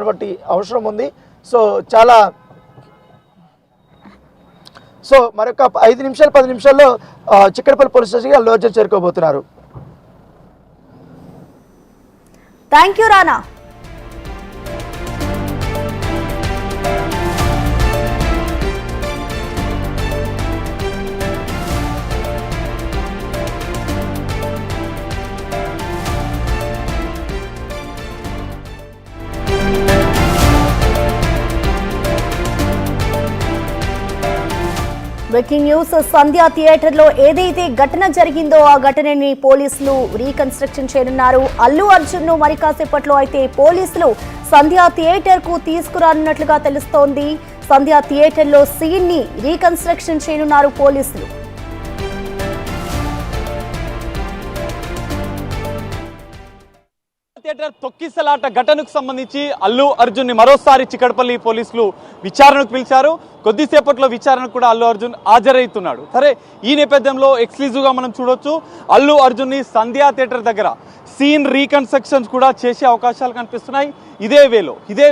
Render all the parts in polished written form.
బట్టి అవసరం ఉంది. సో మరొక 5 నిమిషాలు 10 నిమిషాల్లో చిక్కడపల్లి పోలీస్ స్టేషన్కి అల్లు అర్జున్ చేరుకోబోతున్నారు. Thank you Rana. Breaking news. Sandhya theatre లో ఏదైతే ఘటన జరిగిందో ఆ ఘటనని పోలీసులు రీకన్స్ట్రక్షన్ చేయనున్నారు. అల్లు అర్జున్ ను మరి కాసేపట్లో అయితే పోలీసులు సంధ్య థియేటర్ కు తీసుకురానున్నట్లుగా తెలుస్తోంది. సంధ్య థియేటర్ లో సీన్ ని రీకన్స్ట్రక్షన్ చేయనున్నారు పోలీసులు. థియేటర్ తొక్కిసలాట ఘటనకు సంబంధించి అల్లు అర్జున్ ని మరోసారి చిక్కడపల్లి పోలీసులు విచారణకు పిలిచారు. కొద్దిసేపట్లో విచారణకు కూడా అల్లు అర్జున్ హాజరవుతున్నాడు. సరే, ఈ నేపథ్యంలో ఎక్స్క్లూజివ్ గా మనం చూడొచ్చు, అల్లు అర్జున్ ని సంధ్యా థియేటర్ దగ్గర సీన్ రీకన్స్ట్రక్షన్స్ కూడా చేసే అవకాశాలు కనిపిస్తున్నాయి. ఇదే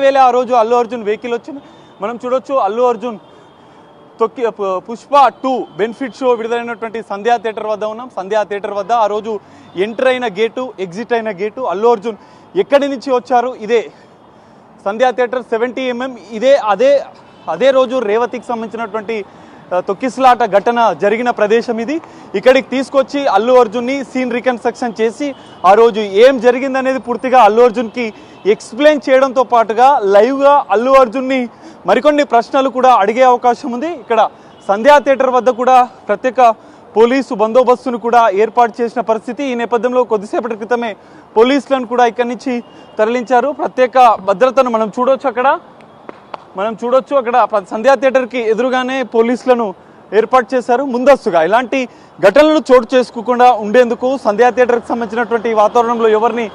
వేళ ఆ రోజు అల్లు అర్జున్ వెహికల్ వచ్చింది. మనం చూడొచ్చు, అల్లు అర్జున్ పుష్ప 2 బెనిఫిట్ షో విడుదలైనటువంటి సంధ్యా థియేటర్ వద్ద ఉన్నాం. సంధ్యా థియేటర్ వద్ద ఆ రోజు ఎంటర్ అయిన గేటు, ఎగ్జిట్ అయిన గేటు, అల్లు అర్జున్ ఎక్కడి నుంచి వచ్చారు, ఇదే సంధ్యా థియేటర్ 70mm, అదే రోజు రేవతికి సంబంధించినటువంటి తొక్కిసలాట ఘటన జరిగిన ప్రదేశం ఇది. ఇక్కడికి తీసుకొచ్చి అల్లు అర్జున్ని సీన్ రీకన్స్ట్రక్షన్ చేసి ఆ రోజు ఏం జరిగిందనేది పూర్తిగా అల్లు అర్జున్కి ఎక్స్ప్లెయిన్ చేయడంతో పాటుగా లైవ్గా అల్లు అర్జున్ని మరికొన్ని ప్రశ్నలు కూడా అడిగే అవకాశం ఉంది. ఇక్కడ సంధ్యా థియేటర్ వద్ద కూడా ప్రత్యేక పోలీసు బందోబస్తును కూడా ఏర్పాటు చేసిన పరిస్థితి. ఈ నేపథ్యంలో కొద్దిసేపటి క్రితమే పోలీసులను కూడా ఇక్కడి నుంచి తరలించారు. ప్రత్యేక భద్రతను మనం చూడొచ్చు. అక్కడ సంధ్యా థియేటర్కి ఎదురుగానే పోలీసులను ఏర్పాటు చేశారు. ముందస్తుగా ఇలాంటి ఘటనలు చోటు చేసుకోకుండా ఉండేందుకు సంధ్యా థియేటర్కి సంబంధించినటువంటి వాతావరణంలో ఎవరిని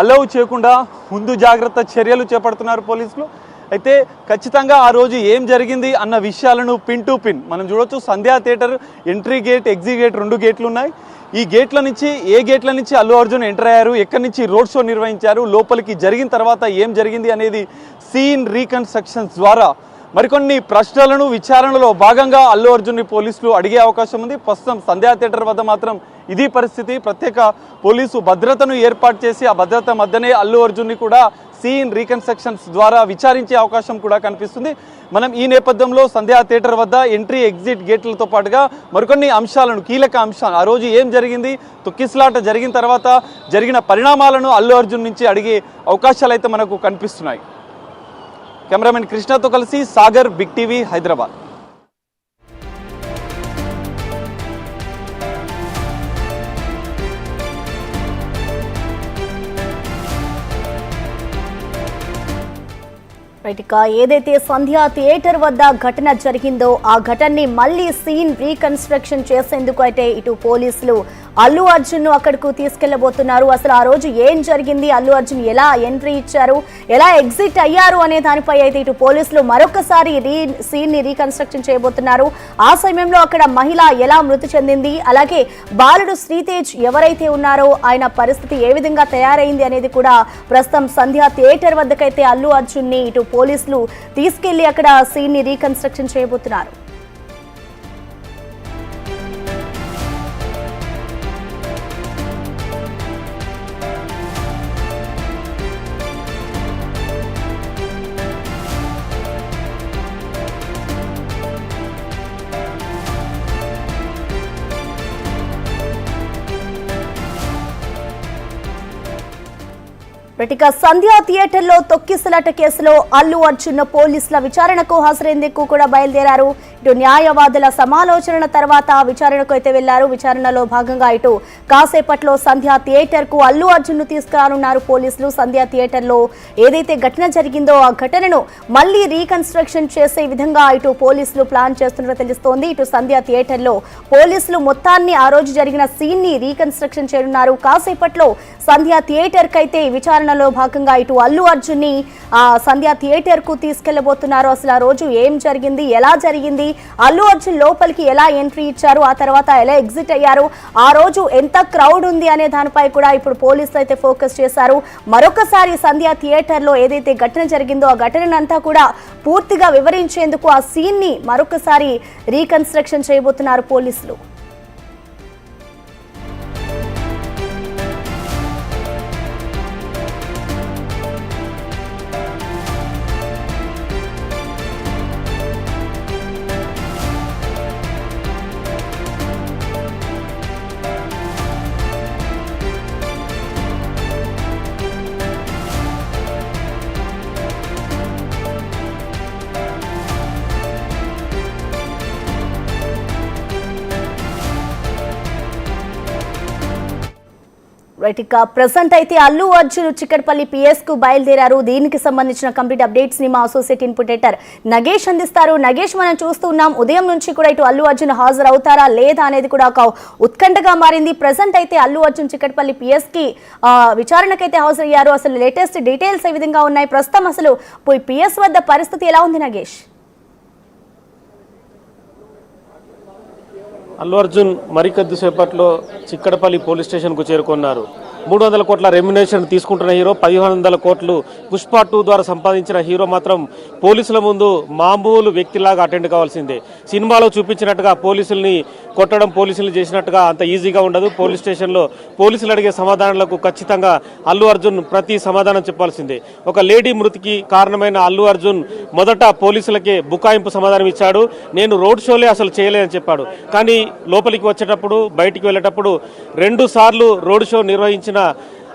అలౌ చేయకుండా ముందు జాగ్రత్త చర్యలు చేపడుతున్నారు పోలీసులు. అయితే ఖచ్చితంగా ఆ రోజు ఏం జరిగింది అన్న విషయాలను పిన్ టు పిన్ మనం చూడొచ్చు. Sandhya theatre entry gate, exit gate 2 గేట్లు ఉన్నాయి. ఈ గేట్ల నుంచి అల్లు అర్జున్ ఎంటర్ అయ్యారు, ఎక్కడి నుంచి రోడ్ షో నిర్వహించారు, లోపలికి జరిగిన తర్వాత ఏం జరిగింది అనేది సీన్ రీకన్స్ట్రక్షన్స్ ద్వారా మరికొన్ని ప్రశ్నలను విచారణలో భాగంగా అల్లు అర్జున్ని పోలీసులు అడిగే అవకాశం ఉంది. ప్రస్తుతం సంధ్యా థియేటర్ వద్ద మాత్రం ఇది పరిస్థితి. ప్రత్యేక పోలీసు భద్రతను ఏర్పాటు చేసి ఆ భద్రత మధ్యనే అల్లు అర్జున్ని కూడా సీన్ రీకన్స్ట్రక్షన్స్ ద్వారా విచారించే అవకాశం కూడా కనిపిస్తుంది. మనం ఈ నేపథ్యంలో సంధ్యా థియేటర్ వద్ద ఎంట్రీ, ఎగ్జిట్ గేట్లతో పాటుగా మరికొన్ని అంశాలను, కీలక అంశాలు, ఆ రోజు ఏం జరిగింది, తొక్కిసలాట జరిగిన తర్వాత జరిగిన పరిణామాలను అల్లు అర్జున్ నుంచి అడిగే అవకాశాలు అయితే మనకు కనిపిస్తున్నాయి. కెమెరామెన్ కృష్ణతో కలిసి సాగర్, బిగ్ టీవీ, హైదరాబాద్. ఇక ఏదైతే సంధ్యా థియేటర్ వద్ద ఘటన జరిగిందో ఆ ఘటనని మళ్ళీ సీన్ రీకన్స్ట్రక్షన్ చేసేందుకు అయితే ఇటు పోలీసులు అల్లు అర్జున్ ను అక్కడకు తీసుకెళ్లబోతున్నారు. అసలు ఆ రోజు ఏం జరిగింది, అల్లు అర్జున్ ఎలా ఎంట్రీ ఇచ్చారు, ఎలా ఎగ్జిట్ అయ్యారు అనే దానిపై అయితే ఇటు పోలీసులు మరొకసారి సీన్ ని రీకన్స్ట్రక్షన్ చేయబోతున్నారు. ఆ సమయంలో అక్కడ మహిళ ఎలా మృతి చెందింది, అలాగే బాలుడు శ్రీతేజ్ ఎవరైతే ఉన్నారో ఆయన పరిస్థితి ఏ విధంగా తయారైంది అనేది కూడా ప్రస్తుతం సంధ్యా థియేటర్ వద్దకైతే అల్లు అర్జున్ ని ఇటు పోలీసులు తీసుకెళ్లి అక్కడ సీన్ ని రీకన్స్ట్రక్షన్ చేయబోతున్నారు. ఇక సంధ్యా థియేటర్ లో తొక్కిసలాట కేసులో అల్లు అర్జున్ పోలీసుల విచారణకు హాజరేందుకు కూడా బయలుదేరారు. ఇటు న్యాయవాదుల సమాలోచనల తర్వాత విచారణకు అయితే వెళ్లారు. విచారణలో భాగంగా ఇటు కాసేపట్లో సంధ్యా థియేటర్ కు అల్లు అర్జున్ ను తీసుకురానున్నారు పోలీసులు. సంధ్యా థియేటర్ లో ఏదైతే ఘటన జరిగిందో ఆ ఘటనను మళ్లీ రీకన్స్ట్రక్షన్ చేసే విధంగా ఇటు పోలీసులు ప్లాన్ చేస్తున్నట్టు తెలుస్తోంది. ఇటు సంధ్యా థియేటర్ లో పోలీసులు మొత్తాన్ని ఆ రోజు జరిగిన సీన్ ని రీకన్స్ట్రక్షన్ చేయనున్నారు. కాసేపట్లో సంధ్యా థియేటర్ కైతే విచారణ విచారణలో భాగంగా ఇటు అల్లు అర్జున్ ని సంధ్య థియేటర్ కు తీసుకెళ్లబోతున్నారు. అసలు ఆ రోజు ఏం జరిగింది, ఎలా జరిగింది, అల్లు అర్జున్ లోపలికి ఎలా ఎంట్రీ ఇచ్చారు, ఆ తర్వాత ఎలా ఎగ్జిట్ అయ్యారు, ఆ రోజు ఎంత క్రౌడ్ ఉంది అనే దానిపై కూడా ఇప్పుడు పోలీసులు అయితే ఫోకస్ చేశారు. మరొకసారి సంధ్య థియేటర్ లో ఏదైతే ఘటన జరిగిందో ఆ ఘటనంతా కూడా పూర్తిగా వివరించేందుకు ఆ సీన్ ని మరొకసారి రీకన్స్ట్రక్షన్ చేయబోతున్నారు పోలీసులు. రైట్, ఇక ప్రెసెంట్ అయితే అల్లు అర్జున్ చిక్కడపల్లి పిఎస్ కు బయలుదేరారు. దీనికి సంబంధించిన కంప్లీట్ అప్డేట్స్ ని మా అసోసియేట్ ఇన్పుట్ ఎడిటర్ నగేష్ అందిస్తారు. నగేష్, మనం చూస్తున్నాం ఉదయం నుంచి కూడా ఇటు అల్లు అర్జున్ హాజరు అవుతారా లేదా అనేది కూడా ఒక ఉత్కంఠగా మారింది. ప్రెసెంట్ అయితే అల్లు అర్జున్ చిక్కడపల్లి పిఎస్ కి విచారణకైతే హాజరయ్యారు. అసలు లేటెస్ట్ డీటెయిల్స్ ఏ విధంగా ఉన్నాయి, ప్రస్తుతం అసలు పిఎస్ వద్ద పరిస్థితి ఎలా ఉంది నగేష్? అల్లు అర్జున్ మరికొద్దిసేపట్లో చిక్కడపల్లి పోలీస్ స్టేషన్కు చేరుకున్నారు. 300 కోట్ల రెమ్యునేషన్ తీసుకుంటున్న హీరో, 1500 కోట్లు పుష్ప 2 ద్వారా సంపాదించిన హీరో మాత్రం పోలీసుల ముందు మామూలు వ్యక్తిలాగా అటెండ్ కావాల్సిందే. సినిమాలో చూపించినట్టుగా పోలీసుల్ని కొట్టడం, పోలీసులు చేసినట్టుగా అంత ఈజీగా ఉండదు. పోలీస్ స్టేషన్లో పోలీసులు అడిగే సమాధానాలకు ఖచ్చితంగా అల్లు అర్జున్ ప్రతి సమాధానం చెప్పాల్సిందే. ఒక లేడీ మృతికి కారణమైన అల్లు అర్జున్ మొదట పోలీసులకే బుకాయింపు సమాధానం ఇచ్చాడు. నేను రోడ్ షోలే అసలు చేయలేదని చెప్పాడు. కానీ లోపలికి వచ్చేటప్పుడు, బయటికి వెళ్ళేటప్పుడు 2 సార్లు రోడ్ షో నిర్వహించిన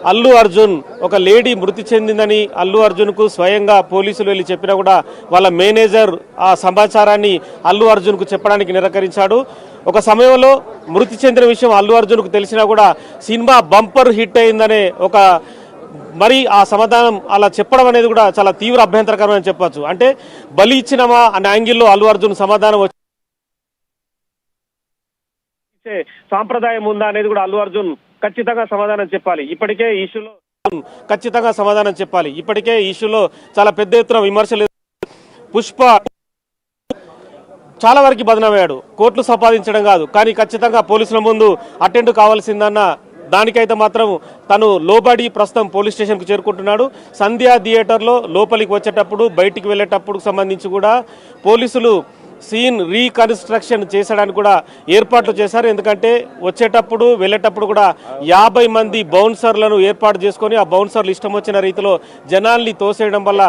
అల్లు అర్జున్ ఒక లేడీ మృతి చెందిందని అల్లు అర్జున్ కు స్వయంగా పోలీసులు వెళ్ళి చెప్పినా కూడా వాళ్ళ మేనేజర్ ఆ సమాచారాన్ని అల్లు అర్జున్ కు చెప్పడానికి నిరాకరించాడు. ఒక సమయంలో మృతి చెందిన విషయం అల్లు అర్జున్ కు తెలిసినా కూడా సినిమా బంపర్ హిట్ అయిందనే ఒక మరి ఆ సమాధానం అలా చెప్పడం అనేది కూడా చాలా తీవ్ర అభ్యంతరకరమని చెప్పొచ్చు. అంటే బలి ఇచ్చినమా అనే యాంగిల్లో అల్లు అర్జున్ సమాధానం సాంప్రదాయం ఉందా అనేది కూడా అల్లు అర్జున్ ఖచ్చితంగా సమాధానం చెప్పాలి. ఇప్పటికే ఇష్యూలో చాలా పెద్ద ఎత్తున విమర్శలు. పుష్ప చాలా వరకు బదనమయ్యాడు. కోట్లు సంపాదించడం కాదు, కానీ ఖచ్చితంగా పోలీసుల ముందు అటెండ్ కావాల్సిందన్న దానికైతే మాత్రం తను లోబడి ప్రస్తుతం పోలీస్ స్టేషన్కు చేరుకుంటున్నాడు. సంధ్యా థియేటర్లో లోపలికి వచ్చేటప్పుడు, బయటికి వెళ్ళేటప్పుడు సంబంధించి కూడా పోలీసులు సీన్ రీకన్స్ట్రక్షన్ చేసడానికి కూడా ఏర్పాట్లు చేశారు. ఎందుకంటే వచ్చేటప్పుడు వెళ్ళేటప్పుడు కూడా 50 మంది బౌన్సర్లను ఏర్పాటు చేసుకొని ఆ బౌన్సర్లు ఇష్టం వచ్చిన రీతిలో జనాల్ని తోసేయడం వల్ల